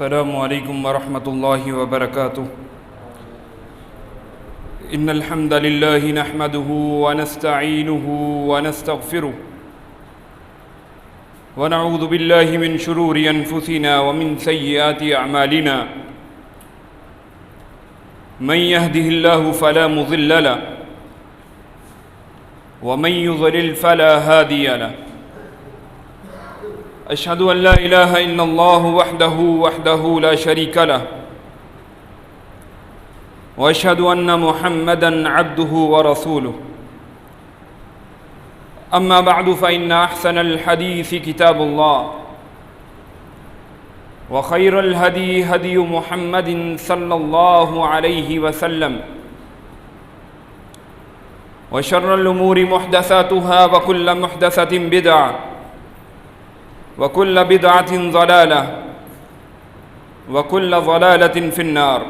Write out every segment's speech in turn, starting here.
السلام علیکم ورحمۃ اللہ وبرکاتہ ان الحمد للہ نحمده ونستعینه ونستغفره ونعوذ باللہ من شرور انفسنا ومن سیئات اعمالنا من يهده الله فلا مضل له ومن يضلل فلا هادي له أشهد أن لا إله إلا الله وحده لا شريك له وأشهد أن محمدًا عبده ورسوله أما بعد فإن أحسن الحديث كتاب الله وخير الهدي هدي محمد صلى الله عليه وسلم وشر الأمور محدثاتها وكل محدثة بدعة وكل بدعة ضلالة وكل ضلالة في النار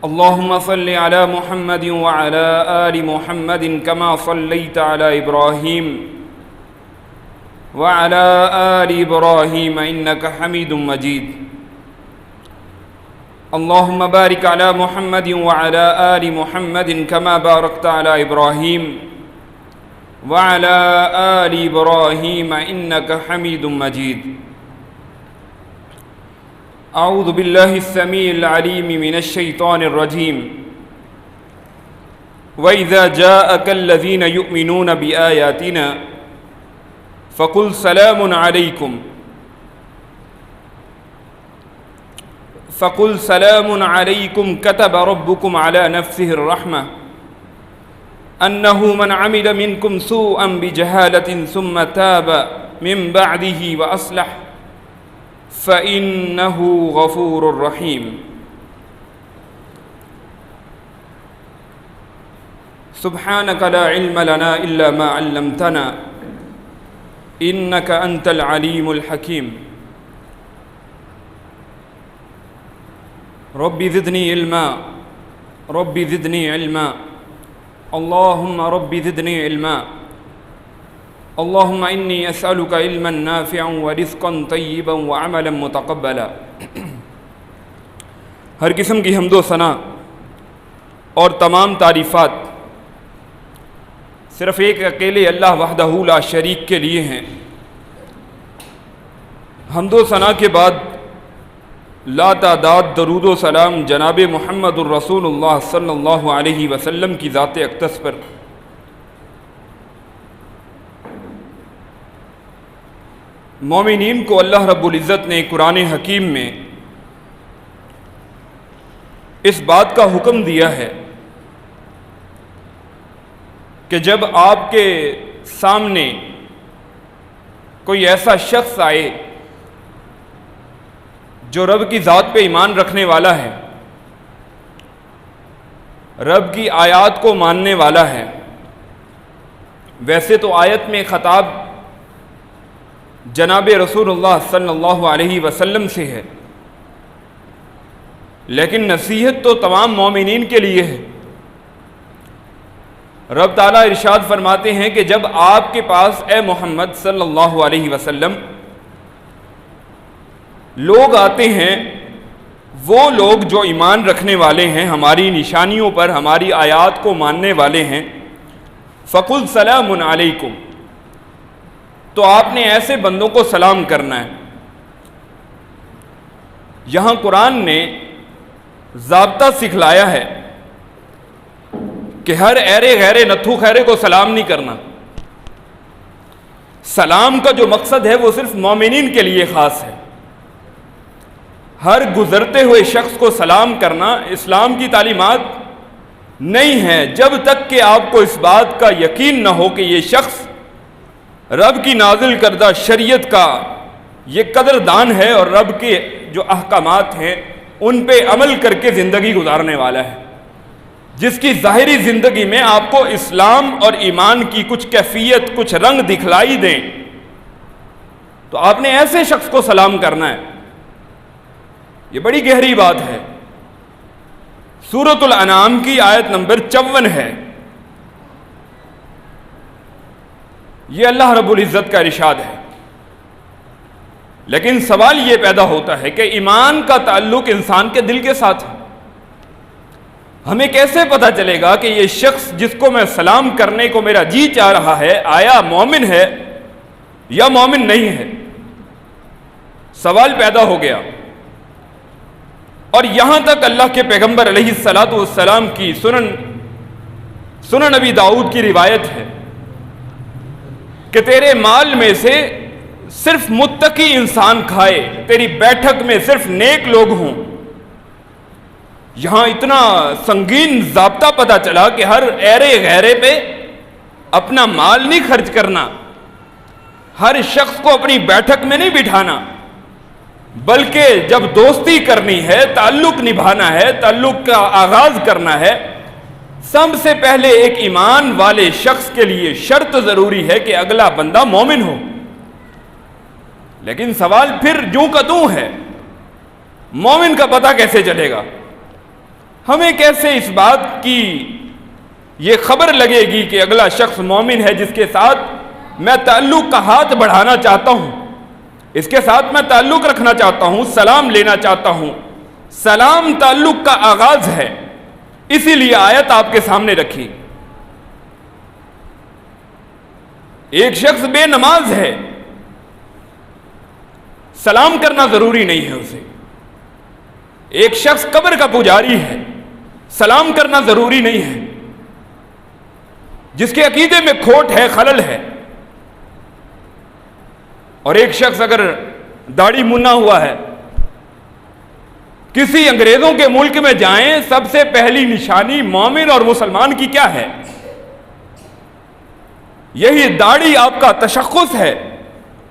اللهم صل على محمد وعلى آل محمد كما صليت على إبراهيم وعلى آل إبراهيم إنك حميد مجيد اللهم بارك على محمد وعلى آل محمد كما باركت على إبراهيم وعلى آل إبراهيم إنك حميد مجيد أعوذ بالله السميع العليم من الشيطان الرجيم وإذا جاءك الذين يؤمنون بآياتنا فقل سلام عليكم كتب ربكم على نفسه الرحمة أنه من عمل منكم سوءا بجهالة ثم تاب من بعده وأصلح فإنه غفور رحيم سبحانك لا علم لنا إلا ما علمتنا إنك أنت العليم الحكيم رب زدني علما اللهم رب زدنی علما اللهم انی اسألک علما نافعا ورزقا طیبا وعملا متقبلا۔ ہر قسم کی حمد و ثنا اور تمام تعریفات صرف ایک اکیلے اللہ وحدہ لا شریک کے لیے ہیں۔ حمد و ثنا کے بعد لا تعداد درود و سلام جناب محمد الرسول اللہ صلی اللہ علیہ وسلم کی ذات اقدس پر۔ مومنین کو اللہ رب العزت نے قرآن حکیم میں اس بات کا حکم دیا ہے کہ جب آپ کے سامنے کوئی ایسا شخص آئے جو رب کی ذات پہ ایمان رکھنے والا ہے، رب کی آیات کو ماننے والا ہے، ویسے تو آیت میں خطاب جناب رسول اللہ صلی اللہ علیہ وسلم سے ہے، لیکن نصیحت تو تمام مومنین کے لیے ہے۔ رب تعالیٰ ارشاد فرماتے ہیں کہ جب آپ کے پاس اے محمد صلی اللہ علیہ وسلم لوگ آتے ہیں، وہ لوگ جو ایمان رکھنے والے ہیں، ہماری نشانیوں پر، ہماری آیات کو ماننے والے ہیں، فَقُلْ سَلَامٌ عَلَيْكُمْ، تو آپ نے ایسے بندوں کو سلام کرنا ہے۔ یہاں قرآن نے ضابطہ سکھلایا ہے کہ ہر ایرے غیرے نتھو خیرے کو سلام نہیں کرنا۔ سلام کا جو مقصد ہے وہ صرف مومنین کے لیے خاص ہے۔ ہر گزرتے ہوئے شخص کو سلام کرنا اسلام کی تعلیمات نہیں ہے، جب تک کہ آپ کو اس بات کا یقین نہ ہو کہ یہ شخص رب کی نازل کردہ شریعت کا یہ قدردان ہے اور رب کے جو احکامات ہیں ان پہ عمل کر کے زندگی گزارنے والا ہے، جس کی ظاہری زندگی میں آپ کو اسلام اور ایمان کی کچھ کیفیت، کچھ رنگ دکھلائی دیں، تو آپ نے ایسے شخص کو سلام کرنا ہے۔ یہ بڑی گہری بات ہے۔ سورۃ الانعام کی آیت نمبر 54 ہے۔ یہ اللہ رب العزت کا ارشاد ہے لیکن سوال یہ پیدا ہوتا ہے کہ ایمان کا تعلق انسان کے دل کے ساتھ ہے. ہمیں کیسے پتہ چلے گا کہ یہ شخص جس کو میں سلام کرنے کو میرا جی چاہ رہا ہے آیا مومن ہے یا مومن نہیں ہے؟ سوال پیدا ہو گیا. اور یہاں تک اللہ کے پیغمبر علیہ الصلاۃ والسلام کی سنن نبی داؤد کی روایت ہے کہ تیرے مال میں سے صرف متقی انسان کھائے، تیری بیٹھک میں صرف نیک لوگ ہوں. یہاں اتنا سنگین ضابطہ پتہ چلا کہ ہر ایرے غیرے پہ اپنا مال نہیں خرچ کرنا، ہر شخص کو اپنی بیٹھک میں نہیں بٹھانا، بلکہ جب دوستی کرنی ہے، تعلق نبھانا ہے، تعلق کا آغاز کرنا ہے، سب سے پہلے ایک ایمان والے شخص کے لیے شرط ضروری ہے کہ اگلا بندہ مومن ہو. لیکن سوال پھر جوں کا توں ہے، مومن کا پتہ کیسے چلے گا؟ ہمیں کیسے اس بات کی یہ خبر لگے گی کہ اگلا شخص مومن ہے جس کے ساتھ میں تعلق کا ہاتھ بڑھانا چاہتا ہوں، اس کے ساتھ میں تعلق رکھنا چاہتا ہوں، سلام لینا چاہتا ہوں؟ سلام تعلق کا آغاز ہے، اسی لیے آیت آپ کے سامنے رکھی. ایک شخص بے نماز ہے، سلام کرنا ضروری نہیں ہے اسے. ایک شخص قبر کا پجاری ہے، سلام کرنا ضروری نہیں ہے. جس کے عقیدے میں کھوٹ ہے، خلل ہے. اور ایک شخص اگر داڑھی منا ہوا ہے، کسی انگریزوں کے ملک میں جائیں، سب سے پہلی نشانی مومن اور مسلمان کی کیا ہے؟ یہی داڑھی آپ کا تشخص ہے.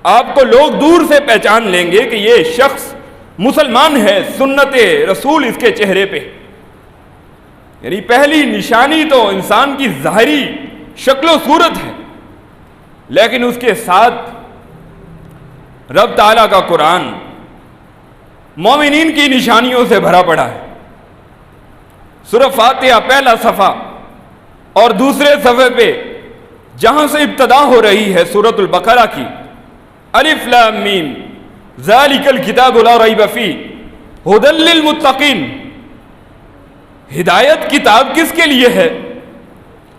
آپ کو لوگ دور سے پہچان لیں گے کہ یہ شخص مسلمان ہے، سنت رسول اس کے چہرے پہ. یعنی پہلی نشانی تو انسان کی ظاہری شکل و صورت ہے، لیکن اس کے ساتھ رب تعالیٰ کا قرآن مومنین کی نشانیوں سے بھرا پڑا ہے. سورہ فاتحہ پہلا صفحہ اور دوسرے صفحے پہ جہاں سے ابتدا ہو رہی ہے سورۃ البقرہ کی، الف لام میم ذالک الکتاب لا ریب فیہ ھدی للمتقین. ہدایت کتاب کس کے لیے ہے؟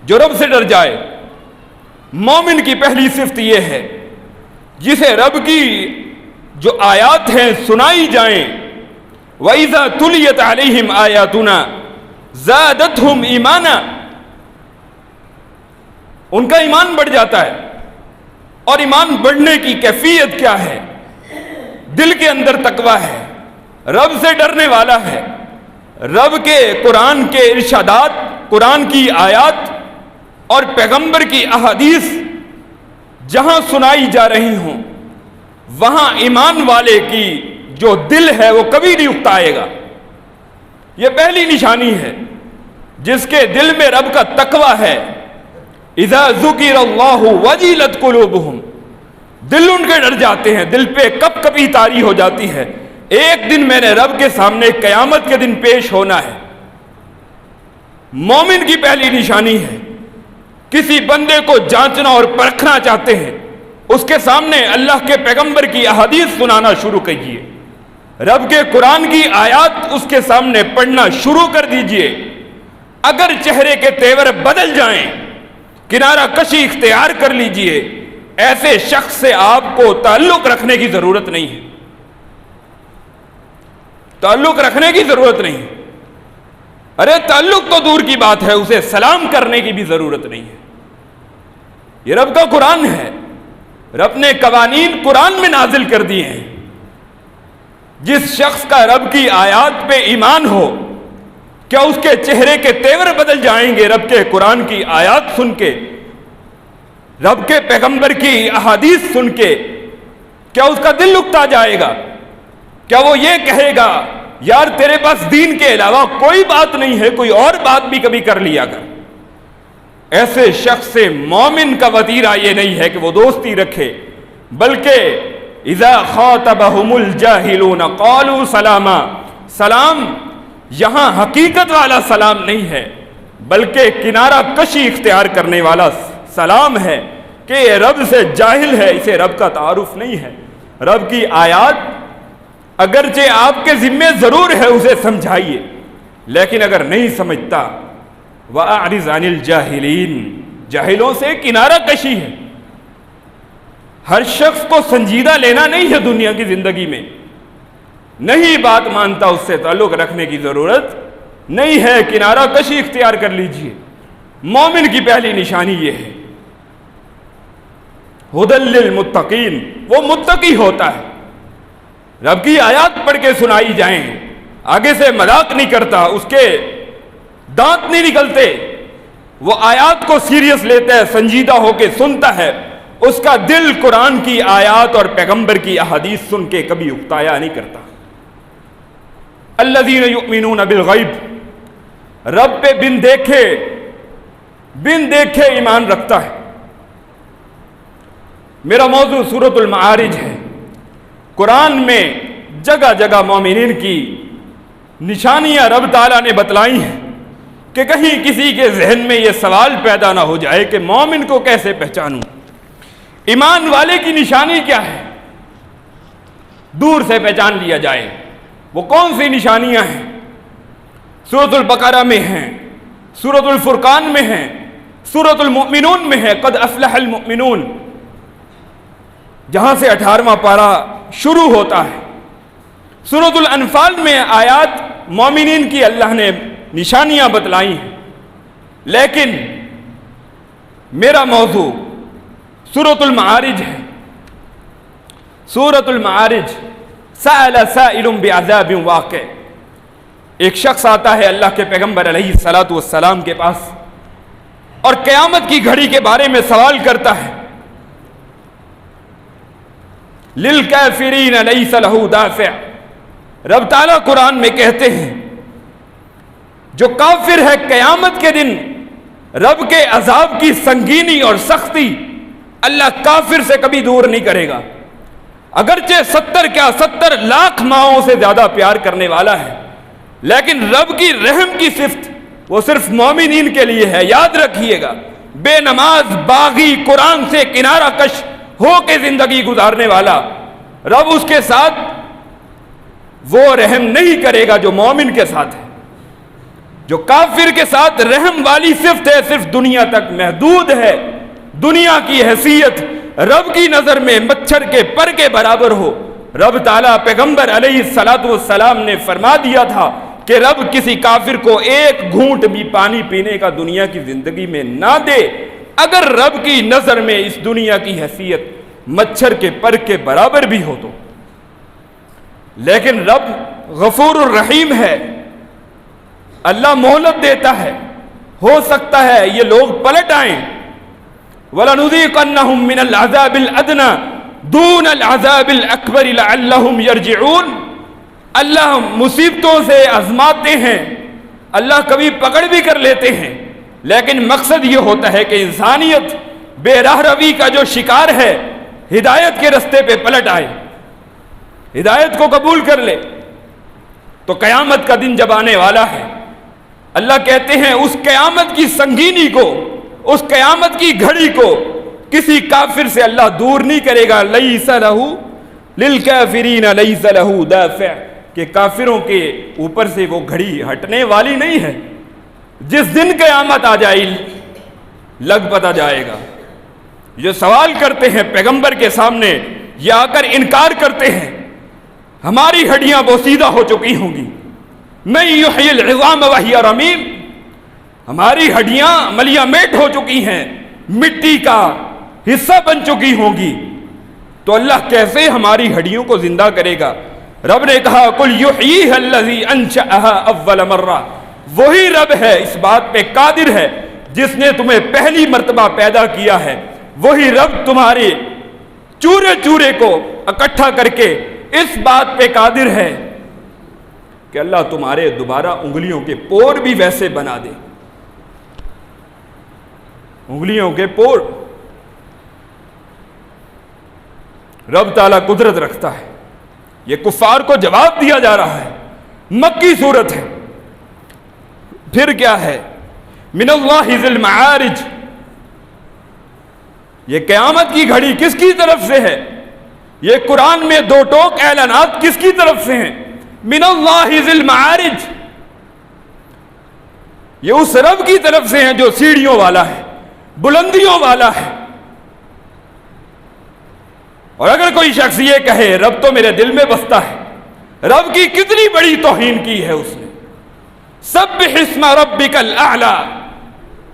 جو رب سے ڈر جائے. مومن کی پہلی صفت یہ ہے جسے رب کی جو آیات ہیں سنائی جائیں، وَإِذَا تُلِيَتْ عَلَيْهِمْ آيَاتُنَا زَادَتْهُمْ ایمانا، ان کا ایمان بڑھ جاتا ہے. اور ایمان بڑھنے کی کیفیت کیا ہے؟ دل کے اندر تقویٰ ہے، رب سے ڈرنے والا ہے، رب کے قرآن کے ارشادات، قرآن کی آیات اور پیغمبر کی احادیث جہاں سنائی جا رہی ہوں، وہاں ایمان والے کی جو دل ہے وہ کبھی نہیں اکتائے گا. یہ پہلی نشانی ہے. جس کے دل میں رب کا تقویٰ ہے، اذا ذکر اللہ وجلت قلوبہم، دل ان کے ڈر جاتے ہیں، دل پہ کپ کپی طاری ہو جاتی ہے. ایک دن میں نے رب کے سامنے قیامت کے دن پیش ہونا ہے. مومن کی پہلی نشانی ہے. کسی بندے کو جانچنا اور پرکھنا چاہتے ہیں، اس کے سامنے اللہ کے پیغمبر کی احادیث سنانا شروع کیجیے، رب کے قرآن کی آیات اس کے سامنے پڑھنا شروع کر دیجئے. اگر چہرے کے تیور بدل جائیں، کنارہ کشی اختیار کر لیجئے. ایسے شخص سے آپ کو تعلق رکھنے کی ضرورت نہیں ہے، تعلق رکھنے کی ضرورت نہیں ہے. ارے تعلق تو دور کی بات ہے، اسے سلام کرنے کی بھی ضرورت نہیں ہے. یہ رب کا قرآن ہے، رب نے قوانین قرآن میں نازل کر دیے ہیں. جس شخص کا رب کی آیات پہ ایمان ہو، کیا اس کے چہرے کے تیور بدل جائیں گے؟ رب کے قرآن کی آیات سن کے، رب کے پیغمبر کی احادیث سن کے کیا اس کا دل اکتا جائے گا؟ کیا وہ یہ کہے گا یار تیرے پاس دین کے علاوہ کوئی بات نہیں ہے، کوئی اور بات بھی کبھی کر لیا کر؟ ایسے شخص سے مومن کا وتیرہ یہ نہیں ہے کہ وہ دوستی رکھے، بلکہ اذا خاطبہم الجاہلون قالوا سلاما. سلام یہاں حقیقت والا سلام نہیں ہے، بلکہ کنارہ کشی اختیار کرنے والا سلام ہے کہ یہ رب سے جاہل ہے، اسے رب کا تعارف نہیں ہے. رب کی آیات اگرچہ آپ کے ذمے ضرور ہے اسے سمجھائیے، لیکن اگر نہیں سمجھتا وَأَعْرِضْ عَنِ الْجَاهِلِينَ، جاہلوں سے کنارہ کشی ہے۔ ہر شخص کو سنجیدہ لینا نہیں ہے دنیا کی زندگی میں، نہیں بات مانتا اس سے تعلق رکھنے کی ضرورت نہیں ہے، کنارہ کشی اختیار کر لیجئے۔ مومن کی پہلی نشانی یہ ہے ہدی للمتقین، وہ متقی ہوتا ہے، رب کی آیات پڑھ کے سنائی جائیں، آگے سے مذاق نہیں کرتا، اس کے دانت نہیں نکلتے، وہ آیات کو سیریس لیتا ہے، سنجیدہ ہو کے سنتا ہے، اس کا دل قرآن کی آیات اور پیغمبر کی احادیث سن کے کبھی اکتایا نہیں کرتا۔ الذین یؤمنون بالغیب، رب پہ بن دیکھے ایمان رکھتا ہے۔ میرا موضوع سورۃ المعارج ہے۔ قرآن میں جگہ جگہ مومنین کی نشانیاں رب تعالیٰ نے بتلائی ہیں کہ کہیں کسی کے ذہن میں یہ سوال پیدا نہ ہو جائے کہ مومن کو کیسے پہچانوں، ایمان والے کی نشانی کیا ہے، دور سے پہچان لیا جائے۔ وہ کون سی نشانیاں ہیں؟ سورۃ البقرہ میں ہیں، سورۃ الفرقان میں ہیں، سورۃ المؤمنون میں ہے، قد افلح المؤمنون، جہاں سے 18واں پارہ شروع ہوتا ہے۔ سورۃ الانفال میں آیات مومنین کی اللہ نے نشانیاں بتلائی ہیں، لیکن میرا موضوع سورۃ المعارج ہے۔ سورۃ المعارج، سأل سائل بعذاب واقع، ایک شخص آتا ہے اللہ کے پیغمبر علیہ الصلاۃ والسلام کے پاس اور قیامت کی گھڑی کے بارے میں سوال کرتا ہے۔ للکافرین لیس لہ دافع، رب تعالیٰ قرآن میں کہتے ہیں جو کافر ہے قیامت کے دن رب کے عذاب کی سنگینی اور سختی اللہ کافر سے کبھی دور نہیں کرے گا، اگرچہ 70 لاکھ ماؤں سے زیادہ پیار کرنے والا ہے، لیکن رب کی رحم کی صفت وہ صرف مومنین کے لیے ہے۔ یاد رکھیے گا، بے نماز باغی قرآن سے کنارہ کش ہو کے زندگی گزارنے والا رب اس کے ساتھ وہ رحم نہیں کرے گا جو مومن کے ساتھ ہے۔ جو کافر کے ساتھ رحم والی صفت ہے صرف دنیا تک محدود ہے، دنیا کی حیثیت رب کی نظر میں مچھر کے پر کے برابر ہو۔ رب تعالیٰ پیغمبر علیہ السلام نے فرما دیا تھا کہ رب کسی کافر کو ایک گھونٹ بھی پانی پینے کا دنیا کی زندگی میں نہ دے اگر رب کی نظر میں اس دنیا کی حیثیت مچھر کے پر کے برابر بھی ہو تو۔ لیکن رب غفور الرحیم ہے، اللہ مہلت دیتا ہے، ہو سکتا ہے یہ لوگ پلٹ آئیں۔ وَلَنُذِيقَنَّهُم مِّنَ الْعَذَابِ الْأَدْنَىٰ دُونَ الْعَذَابِ الْأَكْبَرِ لَعَلَّهُمْ يَرْجِعُونَ، اللہ مصیبتوں سے آزماتے ہیں، اللہ کبھی پکڑ بھی کر لیتے ہیں، لیکن مقصد یہ ہوتا ہے کہ انسانیت بے راہ روی کا جو شکار ہے ہدایت کے رستے پہ پلٹ آئے، ہدایت کو قبول کر لے۔ تو قیامت کا دن جب آنے والا ہے، اللہ کہتے ہیں اس قیامت کی سنگینی کو، اس قیامت کی گھڑی کو کسی کافر سے اللہ دور نہیں کرے گا۔ لیس لہ للکافرین لیس لہ دافع، کہ کافروں کے اوپر سے وہ گھڑی ہٹنے والی نہیں ہے، جس دن قیامت آ جائے لگ پتہ جائے گا۔ جو سوال کرتے ہیں پیغمبر کے سامنے یا آ کر انکار کرتے ہیں ہماری ہڈیاں بوسیدہ ہو چکی ہوں گی، من یحیی العظام وہی رمیم، ہماری ہڈیاں ملیہ میٹ ہو چکی ہیں، مٹی کا حصہ بن چکی ہوں گی، تو اللہ کیسے ہماری ہڈیوں کو زندہ کرے گا؟ رب نے کہا قل یحییھا الذی انشأھا اول مرہ، وہی رب ہے اس بات پہ قادر ہے جس نے تمہیں پہلی مرتبہ پیدا کیا ہے، وہی رب تمہارے چورے چورے کو اکٹھا کر کے اس بات پہ قادر ہے کہ اللہ تمہارے دوبارہ انگلیوں کے پور بھی ویسے بنا دے، انگلیوں کے پور۔ رب تعالیٰ قدرت رکھتا ہے، یہ کفار کو جواب دیا جا رہا ہے، مکی صورت ہے۔ پھر کیا ہے؟ من اللہ ذی المعارج، یہ قیامت کی گھڑی کس کی طرف سے ہے؟ یہ قرآن میں دو ٹوک اعلانات کس کی طرف سے ہیں؟ من اللہ ذی المعارج، یہ اس رب کی طرف سے ہیں جو سیڑھیوں والا ہے، بلندیوں والا ہے۔ اور اگر کوئی شخص یہ کہے رب تو میرے دل میں بستا ہے، رب کی کتنی بڑی توہین کی ہے اس نے۔ سبح اسم ربک الاعلی،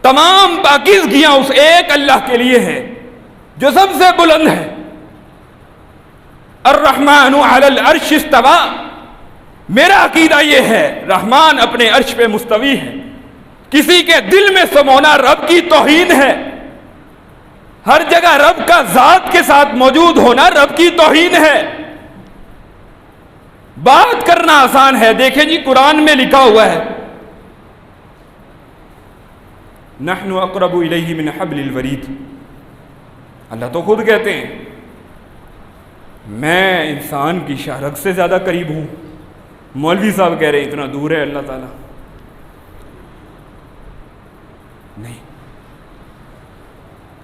تمام پاکیزگیاں اس ایک اللہ کے لیے ہے جو سب سے بلند ہے۔ الرحمن علی العرش استوى، میرا عقیدہ یہ ہے رحمان اپنے عرش پہ مستوی ہے۔ کسی کے دل میں سمونا رب کی توہین ہے، ہر جگہ رب کا ذات کے ساتھ موجود ہونا رب کی توہین ہے۔ بات کرنا آسان ہے، دیکھیں جی قرآن میں لکھا ہوا ہے نحن اقرب الیہ من حبل الورید، اللہ تو خود کہتے ہیں میں انسان کی شاہرگ سے زیادہ قریب ہوں۔ مولوی صاحب کہہ رہے ہیں اتنا دور ہے اللہ تعالیٰ، نہیں،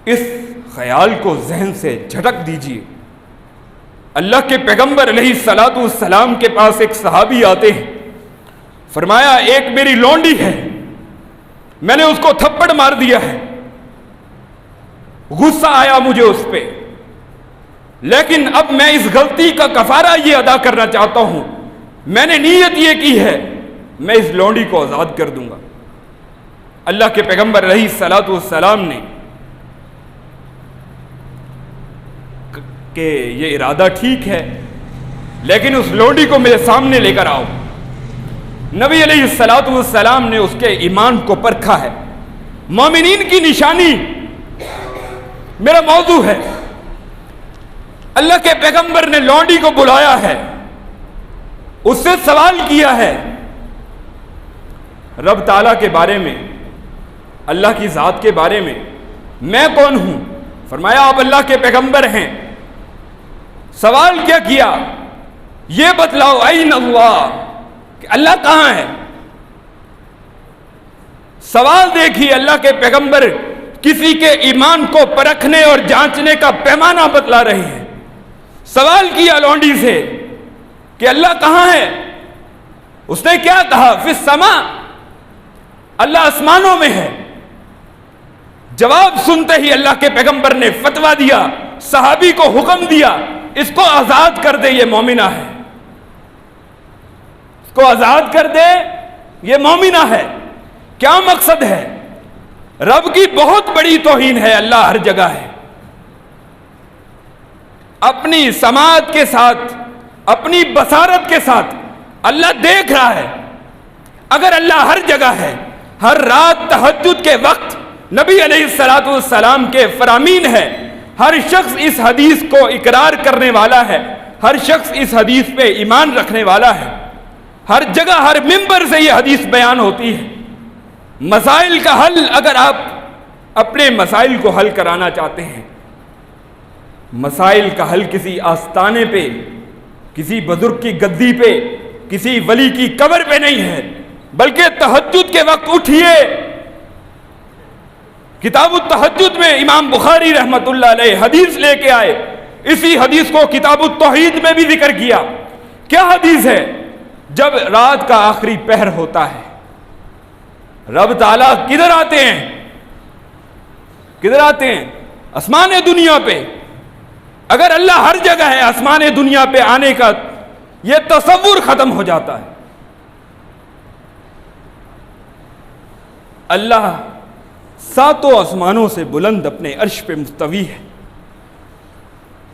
اس خیال کو ذہن سے جھٹک دیجئے۔ اللہ کے پیغمبر علیہ الصلوۃ والسلام کے پاس ایک صحابی آتے ہیں، فرمایا ایک میری لونڈی ہے، میں نے اس کو تھپڑ مار دیا ہے، غصہ آیا مجھے اس پہ، لیکن اب میں اس غلطی کا کفارہ یہ ادا کرنا چاہتا ہوں، میں نے نیت یہ کی ہے میں اس لونڈی کو آزاد کر دوں گا۔ اللہ کے پیغمبر علیہ الصلوۃ والسلام نے کہ یہ ارادہ ٹھیک ہے لیکن اس لونڈی کو میرے سامنے لے کر آؤ۔ نبی علیہ الصلوۃ والسلام نے اس کے ایمان کو پرکھا ہے۔ مومنین کی نشانی میرا موضوع ہے۔ اللہ کے پیغمبر نے لونڈی کو بلایا ہے، اس سے سوال کیا ہے رب تعالیٰ کے بارے میں، اللہ کی ذات کے بارے میں، میں کون ہوں؟ فرمایا آپ اللہ کے پیغمبر ہیں۔ سوال کیا کیا؟ یہ بتلاؤ این اللہ، کہ اللہ کہاں ہے؟ سوال دیکھیے، اللہ کے پیغمبر کسی کے ایمان کو پرکھنے اور جانچنے کا پیمانہ بتلا رہے ہیں۔ سوال کیا لونڈی سے کہ اللہ کہاں ہے؟ اس نے کیا کہا؟ فی السماء، اللہ آسمانوں میں ہے۔ جواب سنتے ہی اللہ کے پیغمبر نے فتویٰ دیا، صحابی کو حکم دیا اس کو آزاد کر دے، یہ مومنہ ہے، اس کو آزاد کر دے، یہ مومنہ ہے۔ کیا مقصد ہے؟ رب کی بہت بڑی توہین ہے، اللہ ہر جگہ ہے۔ اپنی سماعت کے ساتھ، اپنی بصارت کے ساتھ اللہ دیکھ رہا ہے۔ اگر اللہ ہر جگہ ہے، ہر رات تہجد کے وقت نبی علیہ الصلوۃ والسلام کے فرامین ہے، ہر شخص اس حدیث کو اقرار کرنے والا ہے، ہر شخص اس حدیث پہ ایمان رکھنے والا ہے، ہر جگہ ہر ممبر سے یہ حدیث بیان ہوتی ہے۔ مسائل کا حل، اگر آپ اپنے مسائل کو حل کرانا چاہتے ہیں، مسائل کا حل کسی آستانے پہ، کسی بزرگ کی گدی پہ، کسی ولی کی قبر پہ نہیں ہے، بلکہ تہجد کے وقت اٹھیے۔ کتاب التہجد میں امام بخاری رحمت اللہ علیہ حدیث لے کے آئے، اسی حدیث کو کتاب التوحید میں بھی ذکر کیا۔ کیا حدیث ہے؟ جب رات کا آخری پہر ہوتا ہے، رب تعالیٰ کدھر آتے ہیں؟ کدھر آتے ہیں؟ آسمان دنیا پہ۔ اگر اللہ ہر جگہ ہے، آسمان دنیا پہ آنے کا یہ تصور ختم ہو جاتا ہے۔ اللہ ساتوں آسمانوں سے بلند اپنے عرش پہ مستوی ہے۔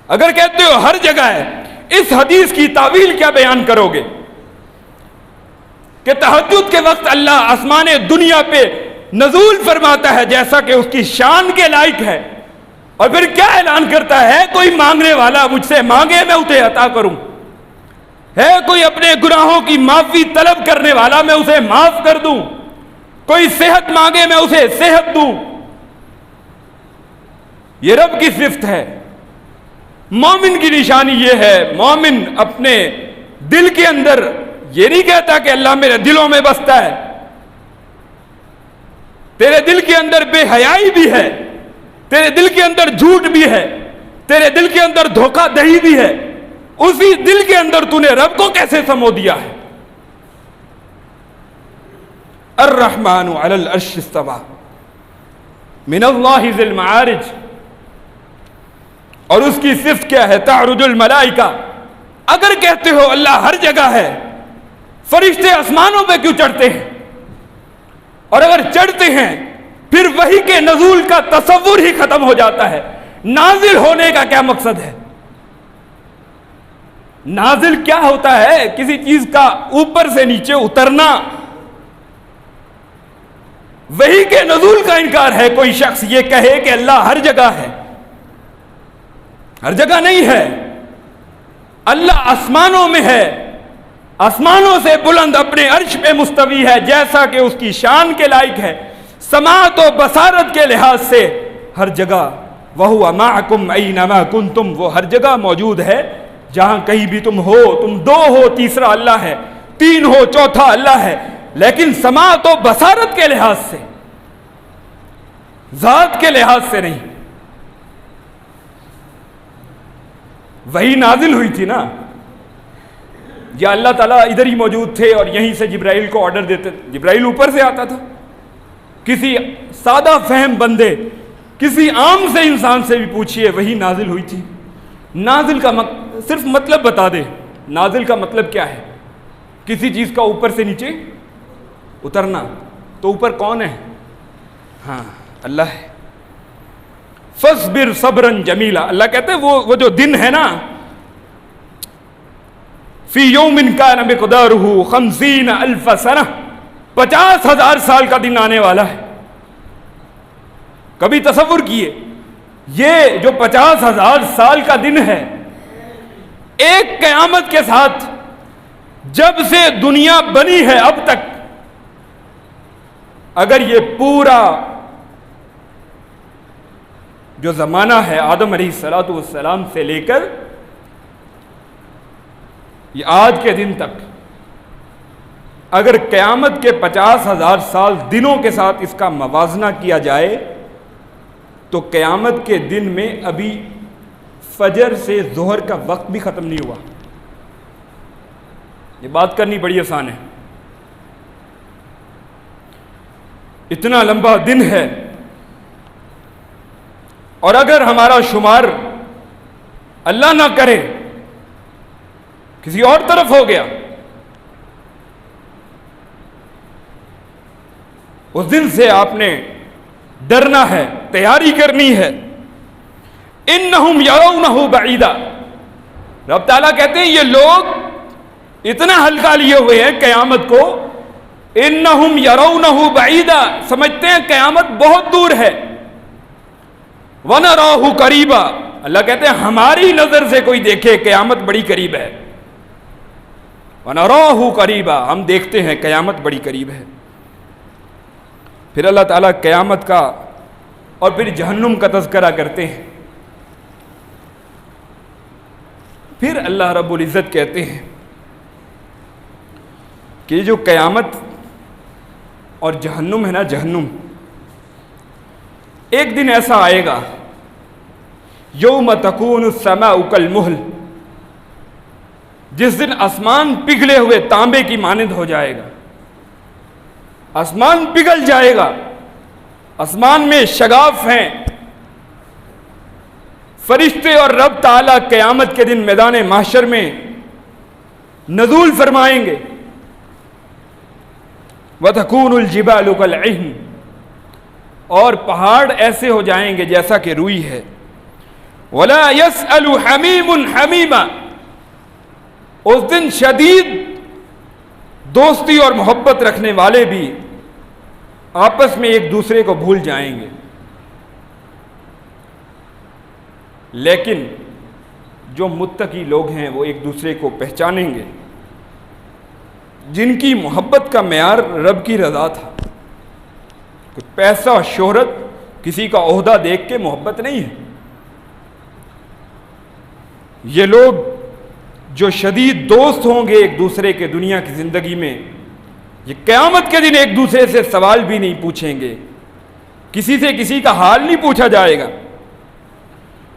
اگر کہتے ہو ہر جگہ ہے، اس حدیث کی تعویل کیا بیان کرو گے کہ تہجد کے وقت اللہ آسمان دنیا پہ نزول فرماتا ہے جیسا کہ اس کی شان کے لائق ہے، اور پھر کیا اعلان کرتا ہے؟ کوئی مانگنے والا مجھ سے مانگے میں اسے عطا کروں، ہے کوئی اپنے گناہوں کی معافی طلب کرنے والا میں اسے معاف کر دوں، کوئی صحت مانگے میں اسے صحت دوں۔ یہ رب کی صفت ہے۔ مومن کی نشانی یہ ہے، مومن اپنے دل کے اندر یہ نہیں کہتا کہ اللہ میرے دلوں میں بستا ہے۔ تیرے دل کے اندر بے حیائی بھی ہے، تیرے دل کے اندر جھوٹ بھی ہے، تیرے دل کے اندر دھوکہ دہی بھی ہے، اسی دل کے اندر تو نے رب کو کیسے سمو دیا ہے؟ الرحمن علی العرش استوى من اللہ ذی المعارج، اور اس کی صفت کیا ہے؟ تعرج الملائکہ۔ اگر کہتے ہو اللہ ہر جگہ ہے، فرشتے آسمانوں پہ کیوں چڑھتے ہیں؟ اور اگر چڑھتے ہیں پھر وحی کے نزول کا تصور ہی ختم ہو جاتا ہے۔ نازل ہونے کا کیا مقصد ہے؟ نازل کیا ہوتا ہے؟ کسی چیز کا اوپر سے نیچے اترنا۔ وحی کے نزول کا انکار ہے کوئی شخص یہ کہے کہ اللہ ہر جگہ ہے، ہر جگہ نہیں ہے۔ اللہ آسمانوں میں ہے، آسمانوں سے بلند اپنے عرش پہ مستوی ہے جیسا کہ اس کی شان کے لائق ہے۔ سماعت و بصارت کے لحاظ سے ہر جگہ، وَهُوَ مَعَكُمْ أَيْنَمَا كُنْتُمْ، وہ ہر جگہ موجود ہے جہاں کہیں بھی تم ہو، تم دو ہو تیسرا اللہ ہے، تین ہو چوتھا اللہ ہے، لیکن سماعت و بصارت کے لحاظ سے، ذات کے لحاظ سے نہیں۔ وہی نازل ہوئی تھی نا، یا اللہ تعالیٰ ادھر ہی موجود تھے اور یہیں سے جبرائیل کو آرڈر دیتے، جبرائیل اوپر سے آتا تھا۔ کسی سادہ فہم بندے، کسی عام سے انسان سے بھی پوچھئے وہی نازل ہوئی تھی۔ نازل کا صرف مطلب بتا دے، نازل کا مطلب کیا ہے؟ کسی چیز کا اوپر سے نیچے اترنا۔ تو اوپر کون ہے؟ ہاں اللہ ہے۔ فَاصْبِرْ صَبْرًا جَمِيلًا، اللہ کہتے ہیں وہ جو دن ہے نا، فی یوم کان مقدارہ 50,000 سنہ، 50,000 سال کا دن آنے والا ہے۔ کبھی تصور کیے یہ جو 50,000 سال کا دن ہے، ایک قیامت کے ساتھ جب سے دنیا بنی ہے اب تک، اگر یہ پورا جو زمانہ ہے آدم علیہ السلام سے لے کر یہ آج کے دن تک، اگر قیامت کے 50,000 سال دنوں کے ساتھ اس کا موازنہ کیا جائے تو قیامت کے دن میں ابھی فجر سے ظہر کا وقت بھی ختم نہیں ہوا۔ یہ بات کرنی بڑی آسان ہے، اتنا لمبا دن ہے، اور اگر ہمارا شمار اللہ نہ کرے کسی اور طرف ہو گیا، اس دن سے آپ نے ڈرنا ہے، تیاری کرنی ہے۔ انہم یرونہ بعیدا، رب تعالیٰ کہتے ہیں یہ لوگ اتنا ہلکا لیے ہوئے ہیں قیامت کو، انہم یرونہ بعیدا، سمجھتے ہیں قیامت بہت دور ہے۔ وَنَرَاهُ قَرِيبًا، اللہ کہتے ہیں ہماری نظر سے کوئی دیکھے قیامت بڑی قریب ہے۔ وَنَرَاهُ قَرِيبًا، ہم دیکھتے ہیں قیامت بڑی قریب ہے۔ پھر اللہ تعالیٰ قیامت کا اور پھر جہنم کا تذکرہ کرتے ہیں۔ پھر اللہ رب العزت کہتے ہیں کہ جو قیامت اور جہنم ہے نا، جہنم ایک دن ایسا آئے گا، یوم تکون السماء کالمہل، جس دن آسمان پگھلے ہوئے تانبے کی مانند ہو جائے گا، آسمان پگھل جائے گا، آسمان میں شگاف ہیں، فرشتے اور رب تعالیٰ قیامت کے دن میدان محشر میں نزول فرمائیں گے۔ وَتَكُونُ الْجِبَالُ كَالْعِهْنِ، اور پہاڑ ایسے ہو جائیں گے جیسا کہ روئی ہے۔ وَلَا يَسْأَلُ حَمِيمٌ حَمِيمًا، اس دن شدید دوستی اور محبت رکھنے والے بھی آپس میں ایک دوسرے کو بھول جائیں گے، لیکن جو متقی لوگ ہیں وہ ایک دوسرے کو پہچانیں گے، جن کی محبت کا معیار رب کی رضا تھا۔ کچھ پیسہ، شہرت، کسی کا عہدہ دیکھ کے محبت نہیں ہے۔ یہ لوگ جو شدید دوست ہوں گے ایک دوسرے کے دنیا کی زندگی میں، یہ قیامت کے دن ایک دوسرے سے سوال بھی نہیں پوچھیں گے، کسی سے کسی کا حال نہیں پوچھا جائے گا۔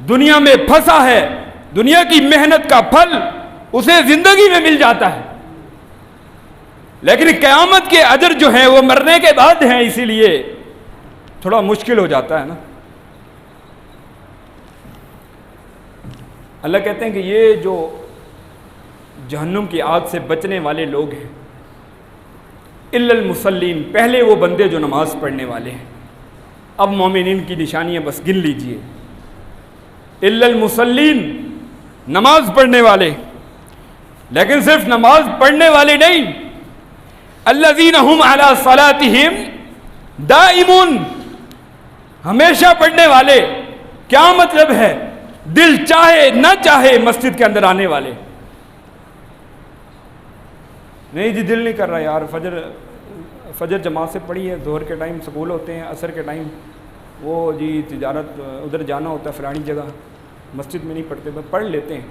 دنیا میں پھنسا ہے، دنیا کی محنت کا پھل اسے زندگی میں مل جاتا ہے، لیکن قیامت کے اجر جو ہیں وہ مرنے کے بعد ہیں، اسی لیے تھوڑا مشکل ہو جاتا ہے نا۔ اللہ کہتے ہیں کہ یہ جو جہنم کی آگ سے بچنے والے لوگ ہیں، الا المصلین، پہلے وہ بندے جو نماز پڑھنے والے ہیں۔ اب مومنین کی نشانیاں بس گن لیجئے۔ الا المصلین، نماز پڑھنے والے، لیکن صرف نماز پڑھنے والے نہیں، الذین هم علی صلاتہم دائمون، ہمیشہ پڑھنے والے۔ کیا مطلب ہے؟ دل چاہے نہ چاہے مسجد کے اندر آنے والے۔ نہیں جی دل نہیں کر رہا یار، فجر جماعت سے پڑھی ہے، ظہر کے ٹائم سکول ہوتے ہیں، عصر کے ٹائم وہ جی تجارت ادھر جانا ہوتا ہے فلانی جگہ، مسجد میں نہیں پڑھتے، بس پڑھ لیتے ہیں۔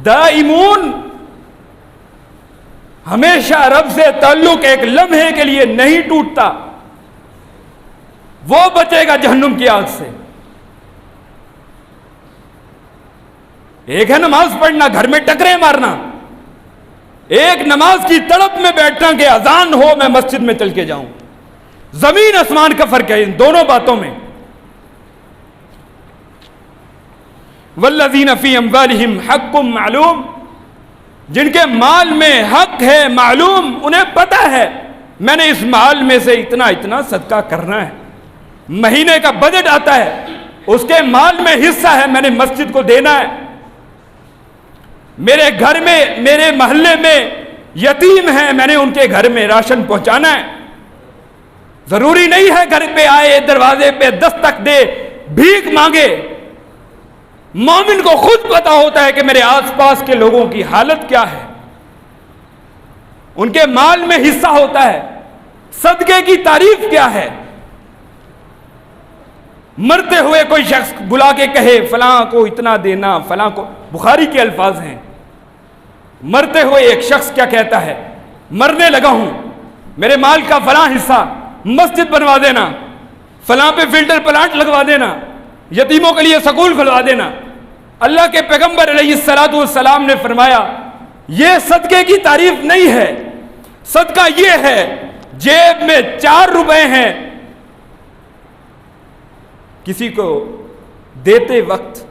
دائمون، ہمیشہ رب سے تعلق ایک لمحے کے لیے نہیں ٹوٹتا، وہ بچے گا جہنم کی آگ سے۔ ایک ہے نماز پڑھنا، گھر میں ٹکرے مارنا، ایک نماز کی تڑپ میں بیٹھنا کہ اذان ہو میں مسجد میں چل کے جاؤں۔ زمین آسمان کا فرق ہے ان دونوں باتوں میں۔ والذین فی اموالہم حق معلوم، جن کے مال میں حق ہے معلوم، انہیں پتہ ہے میں نے اس مال میں سے اتنا اتنا صدقہ کرنا ہے، مہینے کا بجٹ آتا ہے، اس کے مال میں حصہ ہے، میں نے مسجد کو دینا ہے، میرے گھر میں میرے محلے میں یتیم ہیں، میں نے ان کے گھر میں راشن پہنچانا ہے۔ ضروری نہیں ہے گھر پہ آئے دروازے پہ دستک دے بھیک مانگے۔ مومن کو خود پتا ہوتا ہے کہ میرے آس پاس کے لوگوں کی حالت کیا ہے، ان کے مال میں حصہ ہوتا ہے، صدقے کی تعریف کیا ہے۔ مرتے ہوئے کوئی شخص بلا کے کہے فلاں کو اتنا دینا، فلاں کو، بخاری کے الفاظ ہیں، مرتے ہوئے ایک شخص کیا کہتا ہے، مرنے لگا ہوں، میرے مال کا فلاں حصہ مسجد بنوا دینا، فلاں پہ فلٹر پلانٹ لگوا دینا، یتیموں کے لیے سکول کھلوا دینا۔ اللہ کے پیغمبر علیہ السلام نے فرمایا یہ صدقے کی تعریف نہیں ہے، صدقہ یہ ہے جیب میں 4 روپے ہیں، کسی کو دیتے وقت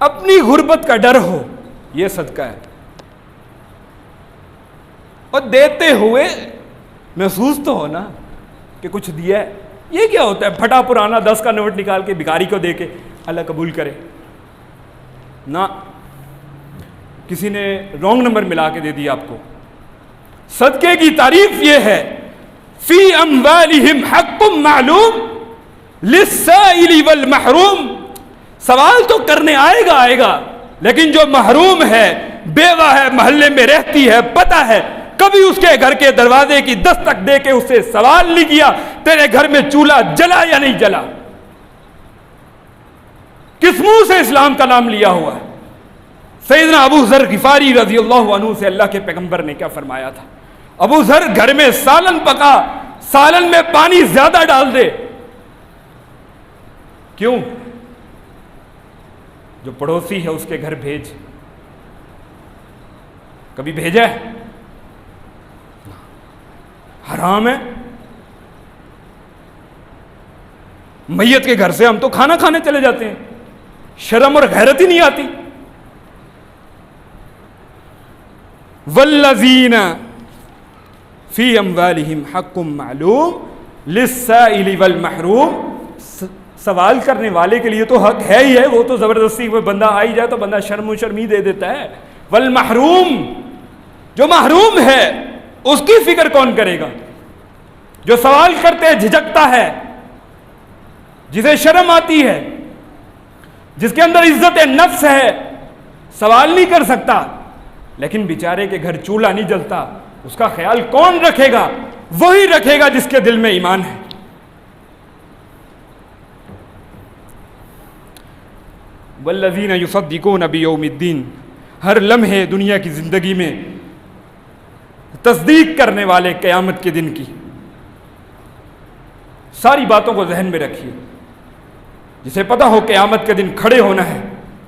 اپنی غربت کا ڈر ہو، یہ صدقہ ہے، اور دیتے ہوئے محسوس تو ہو نا کہ کچھ دیا ہے۔ یہ کیا ہوتا ہے پھٹا پرانا 10 کا نوٹ نکال کے بھکاری کو دے کے اللہ قبول کرے؟ نہ، کسی نے رونگ نمبر ملا کے دے دیا آپ کو۔ صدقے کی تعریف یہ ہے فی اموالہم حق معلوم للسائل والمحروم، سوال تو کرنے آئے گا، لیکن جو محروم ہے، بیوہ ہے، محلے میں رہتی ہے، پتہ ہے کبھی اس کے گھر کے دروازے کی دستک دے کے اس سے سوال نہیں کیا تیرے گھر میں چولہا جلا یا نہیں جلا، کس منہ سے اسلام کا نام لیا ہوا ہے۔ سیدنا ابو ذر غفاری رضی اللہ عنہ سے اللہ کے پیغمبر نے کیا فرمایا تھا، ابو ذر گھر میں سالن پکا، سالن میں پانی زیادہ ڈال دے، کیوں؟ جو پڑوسی ہے اس کے گھر بھیج، کبھی بھیجا ہے؟ حرام ہے۔ میت کے گھر سے ہم تو کھانا کھانے چلے جاتے ہیں، شرم اور غیرت ہی نہیں آتی۔ والذین فی اموالہم حق معلوم للسائل والمحروم، سوال کرنے والے کے لیے تو حق ہے ہی ہے، وہ تو زبردستی کوئی بندہ آئی جائے تو بندہ شرم و شرمی دے دیتا ہے۔ والمحروم، جو محروم ہے اس کی فکر کون کرے گا؟ جو سوال کرتے جھجکتا ہے، جسے شرم آتی ہے، جس کے اندر عزت نفس ہے، سوال نہیں کر سکتا، لیکن بیچارے کے گھر چولہا نہیں جلتا، اس کا خیال کون رکھے گا؟ وہی رکھے گا جس کے دل میں ایمان ہے۔ والذین یصدقون بیوم الدین، ہر لمحے دنیا کی زندگی میں تصدیق کرنے والے قیامت کے دن کی ساری باتوں کو ذہن میں رکھیے۔ جسے پتہ ہو قیامت کے دن کھڑے ہونا ہے،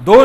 2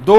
2